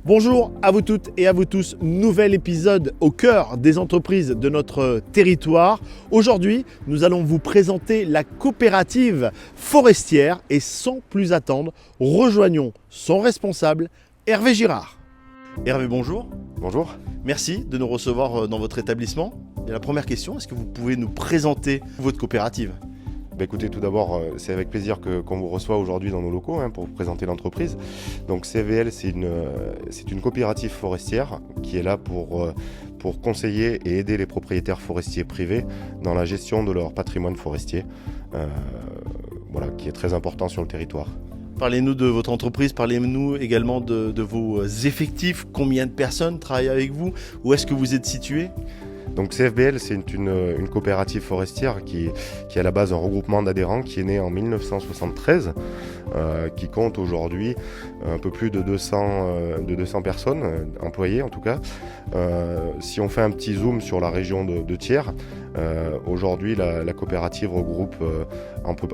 Bonjour à vous toutes et à vous tous, nouvel épisode au cœur des entreprises de notre territoire. Aujourd'hui, nous allons vous présenter la coopérative forestière et sans plus attendre, rejoignons son responsable, Hervé Girard. Hervé, bonjour. Bonjour. Merci de nous recevoir dans votre établissement. Et la première question, est-ce que vous pouvez nous présenter votre coopérative ? Écoutez, tout d'abord, c'est avec plaisir qu'on vous reçoit aujourd'hui dans nos locaux pour vous présenter l'entreprise. Donc CFBL, c'est une coopérative forestière qui est là pour conseiller et aider les propriétaires forestiers privés dans la gestion de leur patrimoine forestier, qui est très important sur le territoire. Parlez-nous de votre entreprise, parlez-nous également de vos effectifs. Combien de personnes travaillent avec vous? Où est-ce que vous êtes situé? Donc CFBL, c'est une coopérative forestière qui est à la base un regroupement d'adhérents qui est né en 1973, qui compte aujourd'hui un peu plus de 200 personnes, employées en tout cas. Si on fait un petit zoom sur la région de Thiers, aujourd'hui la coopérative regroupe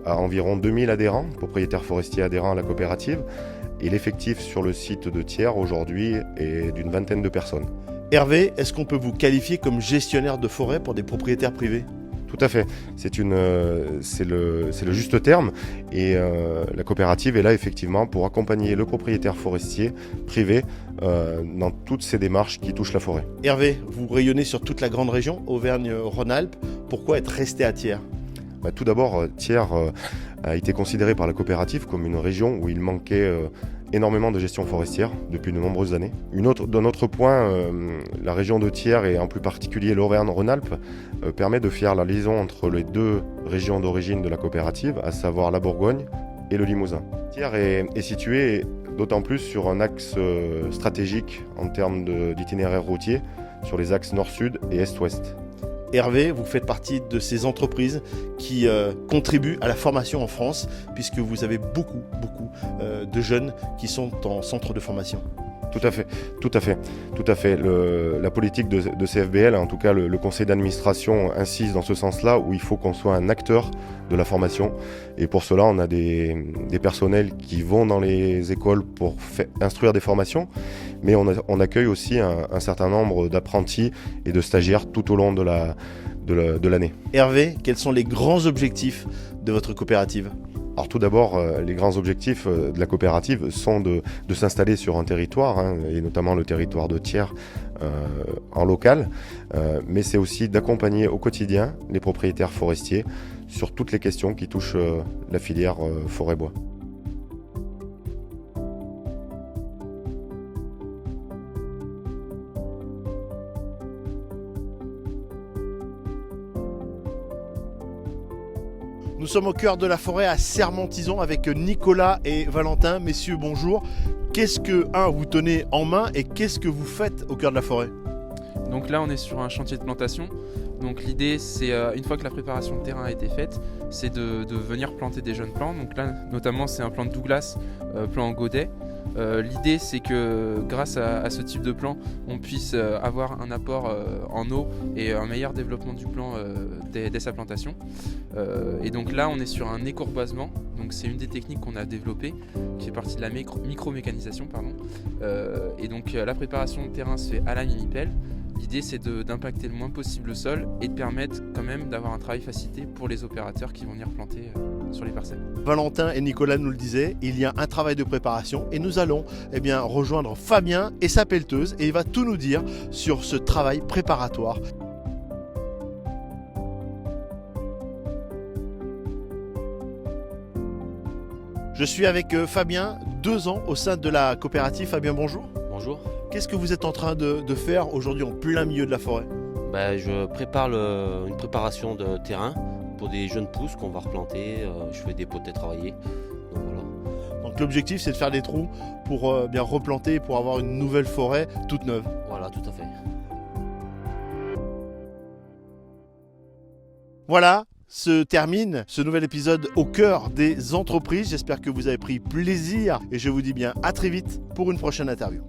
environ 2000 adhérents, propriétaires forestiers adhérents à la coopérative, et l'effectif sur le site de Thiers aujourd'hui est d'une vingtaine de personnes. Hervé, est-ce qu'on peut vous qualifier comme gestionnaire de forêt pour des propriétaires privés ? Tout à fait, c'est le juste terme et la coopérative est là effectivement pour accompagner le propriétaire forestier privé dans toutes ces démarches qui touchent la forêt. Hervé, vous rayonnez sur toute la grande région, Auvergne-Rhône-Alpes. Pourquoi être resté à Thiers ? Tout d'abord, Thiers a été considéré par la coopérative comme une région où il manquait énormément de gestion forestière depuis de nombreuses années. D'un autre point, la région de Thiers et en plus particulier l'Auvergne-Rhône-Alpes permet de faire la liaison entre les deux régions d'origine de la coopérative, à savoir la Bourgogne et le Limousin. Thiers est situé d'autant plus sur un axe stratégique en termes d'itinéraire routier, sur les axes nord-sud et est-ouest. Hervé, vous faites partie de ces entreprises qui contribuent à la formation en France, puisque vous avez beaucoup de jeunes qui sont en centre de formation. Tout à fait. La politique de CFBL, en tout cas le conseil d'administration insiste dans ce sens-là, où il faut qu'on soit un acteur de la formation. Et pour cela, on a des personnels qui vont dans les écoles pour instruire des formations, mais on accueille aussi un certain nombre d'apprentis et de stagiaires tout au long de l'année. Hervé, quels sont les grands objectifs de votre coopérative ? Alors tout d'abord, les grands objectifs de la coopérative sont de s'installer sur un territoire, et notamment le territoire de Thiers en local, mais c'est aussi d'accompagner au quotidien les propriétaires forestiers sur toutes les questions qui touchent la filière forêt-bois. Nous sommes au cœur de la forêt à Sermontizon avec Nicolas et Valentin. Messieurs, bonjour. Qu'est-ce que vous tenez en main et qu'est-ce que vous faites au cœur de la forêt ? Donc là, on est sur un chantier de plantation. Donc l'idée, c'est une fois que la préparation de terrain a été faite, c'est de venir planter des jeunes plants. Donc là, notamment, c'est un plant de Douglas, plant en godet. L'idée, c'est que grâce à ce type de plant, on puisse avoir un apport en eau et un meilleur développement du plant dès sa plantation. Et donc là, on est sur un écourboisement. Donc c'est une des techniques qu'on a développées, qui fait partie de la micro-mécanisation. Et donc la préparation de terrain se fait à la mini-pelle. L'idée, c'est d'impacter le moins possible le sol et de permettre quand même d'avoir un travail facilité pour les opérateurs qui vont venir planter sur les parcelles. Valentin et Nicolas nous le disaient, il y a un travail de préparation et nous allons rejoindre Fabien et sa pelleteuse et il va tout nous dire sur ce travail préparatoire. Je suis avec Fabien, 2 ans au sein de la coopérative. Fabien, bonjour. Bonjour. Qu'est-ce que vous êtes en train de faire aujourd'hui en plein milieu de la forêt ? Je prépare une préparation de terrain pour des jeunes pousses qu'on va replanter. Je fais des potets travaillés. Donc, voilà. Donc l'objectif, c'est de faire des trous pour bien replanter et pour avoir une nouvelle forêt toute neuve. Voilà, tout à fait. Voilà, se termine ce nouvel épisode au cœur des entreprises. J'espère que vous avez pris plaisir et je vous dis bien à très vite pour une prochaine interview.